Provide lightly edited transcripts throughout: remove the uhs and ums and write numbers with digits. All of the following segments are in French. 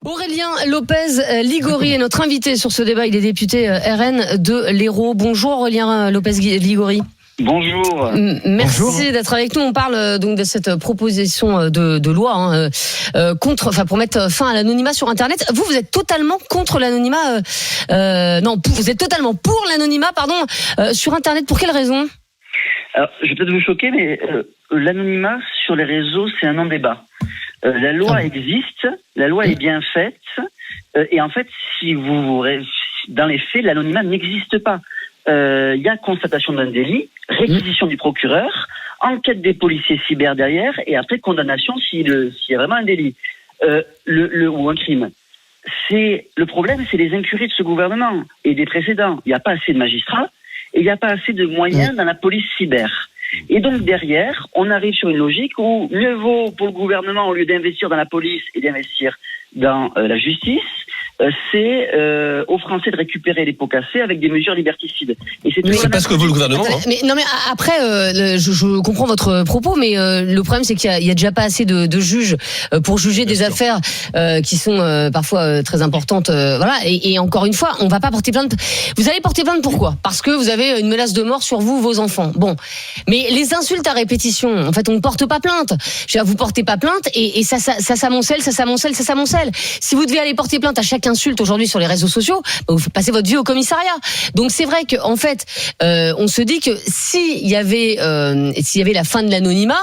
Aurélien Lopez Ligori est notre invité sur ce débat. Il est député RN de l'Hérault. Bonjour Aurélien Lopez Ligori. Bonjour. Merci d'être avec nous. On parle donc de cette proposition de loi pour mettre fin à l'anonymat sur Internet. Vous êtes totalement contre l'anonymat. Vous êtes totalement pour l'anonymat, sur Internet. Pour quelle raison ? Alors, je vais peut-être vous choquer, mais l'anonymat sur les réseaux, c'est un non-débat. La loi existe, la loi est bien faite, et en fait, dans les faits, l'anonymat n'existe pas. Il y a constatation d'un délit, réquisition du procureur, enquête des policiers cyber derrière, et après condamnation s'il y a vraiment un délit ou un crime. Le problème, c'est les incuries de ce gouvernement et des précédents. Il n'y a pas assez de magistrats et il n'y a pas assez de moyens dans la police cyber. Et donc derrière, on arrive sur une logique où mieux vaut pour le gouvernement, au lieu d'investir dans la police et d'investir dans la justice, c'est aux Français de récupérer les pots cassés avec des mesures liberticides. Et c'est pas ce que veut le gouvernement. Mais après, je comprends votre propos, mais le problème c'est qu'il y a déjà pas assez de juges pour juger des affaires qui sont parfois très importantes. Voilà. Et encore une fois, on va pas porter plainte. Vous allez porter plainte pourquoi ? Parce que vous avez une menace de mort sur vous, vos enfants. Bon, mais les insultes à répétition, en fait, on ne porte pas plainte. Vous portez pas plainte et ça s'amoncelle. Si vous devez aller porter plainte à chaque insulte aujourd'hui sur les réseaux sociaux, vous passez votre vie au commissariat. Donc c'est vrai que en fait, on se dit que s'il y avait la fin de l'anonymat,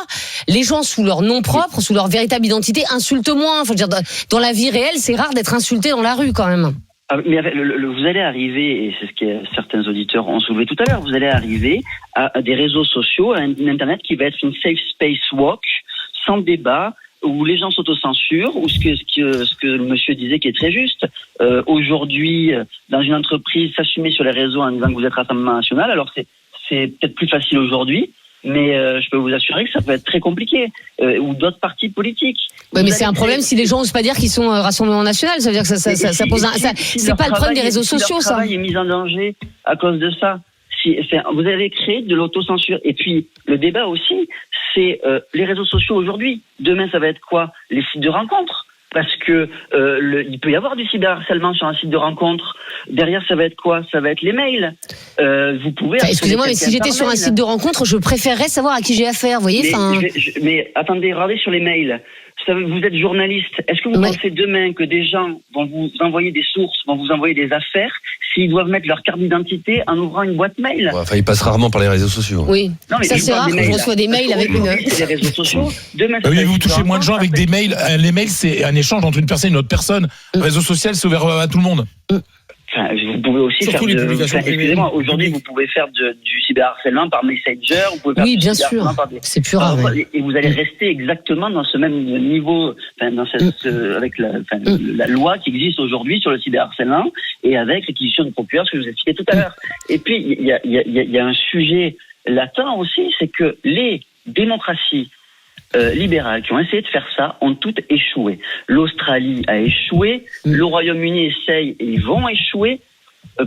les gens sous leur nom propre, sous leur véritable identité, insultent moins. Faut dire, dans la vie réelle, c'est rare d'être insulté dans la rue quand même. Mais vous allez arriver, et c'est ce que certains auditeurs ont soulevé tout à l'heure, vous allez arriver à des réseaux sociaux, à un Internet qui va être une safe space walk, sans débat, où les gens s'autocensurent, ou ce que le monsieur disait qui est très juste. Aujourd'hui, dans une entreprise, s'assumer sur les réseaux en disant que vous êtes Rassemblement National, alors c'est peut-être plus facile aujourd'hui, mais je peux vous assurer que ça peut être très compliqué, ou d'autres partis politiques. Oui, mais c'est un problème si les gens n'osent pas dire qu'ils sont Rassemblement National, ça veut dire que ça pose c'est pas le problème des réseaux sociaux, ça. Leur travail est mis en danger à cause de ça. Vous avez créé de l'autocensure. Et puis, le débat aussi, c'est les réseaux sociaux aujourd'hui. Demain, ça va être quoi ? Les sites de rencontres. Parce que il peut y avoir du cyberharcèlement sur un site de rencontre. Derrière, ça va être quoi ? Ça va être les mails. Vous pouvez. Excusez-moi, mais si j'étais sur un site de rencontre, je préférerais savoir à qui j'ai affaire. Vous voyez, mais attendez, regardez sur les mails. Vous êtes journaliste. Est-ce que vous pensez demain que des gens vont vous envoyer des sources, vont vous envoyer des affaires, s'ils doivent mettre leur carte d'identité en ouvrant une boîte mail ? Ils passent rarement par les réseaux sociaux. Oui, non, mais ça c'est rare que je reçois des mails avec une... C'est les réseaux sociaux. Demain, oui, vous touchez moins de gens avec des mails. Les mails, c'est un échange entre une personne et une autre personne. Le réseau social, c'est ouvert à tout le monde. Vous pouvez aussi excusez-moi, aujourd'hui vous pouvez faire du cyberharcèlement par Messenger, vous pouvez faire oui, bien sûr, c'est plus rare. Et vous allez rester exactement dans ce même niveau, avec la loi qui existe aujourd'hui sur le cyberharcèlement et avec l'acquisition de procureur, ce que je vous ai cité tout à l'heure. Et puis il y a un sujet latent aussi, c'est que les démocraties libérales qui ont essayé de faire ça ont toutes échoué. L'Australie a échoué, le Royaume-Uni essaye et ils vont échouer.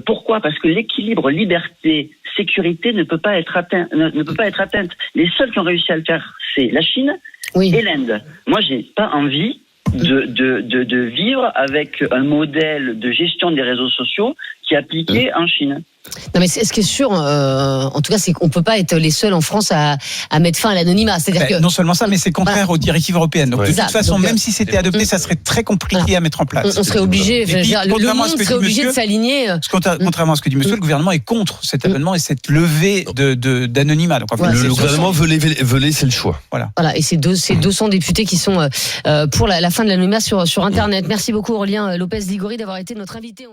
Pourquoi ? Parce que l'équilibre liberté-sécurité ne peut pas être atteint. Les seuls qui ont réussi à le faire, c'est la Chine et l'Inde. Moi, j'ai pas envie de vivre avec un modèle de gestion des réseaux sociaux qui est appliqué en Chine. Non, mais ce qui est sûr, en tout cas, c'est qu'on peut pas être les seuls en France à mettre fin à l'anonymat. C'est-à-dire que non seulement ça, mais c'est contraire aux directives européennes. Donc de toute façon, même si c'était adopté, ça serait très compliqué à mettre en place. On serait obligé, le monde serait obligé de s'aligner. Contrairement à ce que dit monsieur, le gouvernement est contre cet amendement et cette levée d'anonymat. Donc le gouvernement veut laisser le choix. Voilà. Et c'est 200 députés qui sont pour la fin de l'anonymat sur Internet. Merci beaucoup Aurélien Lopez Ligori d'avoir été notre invité.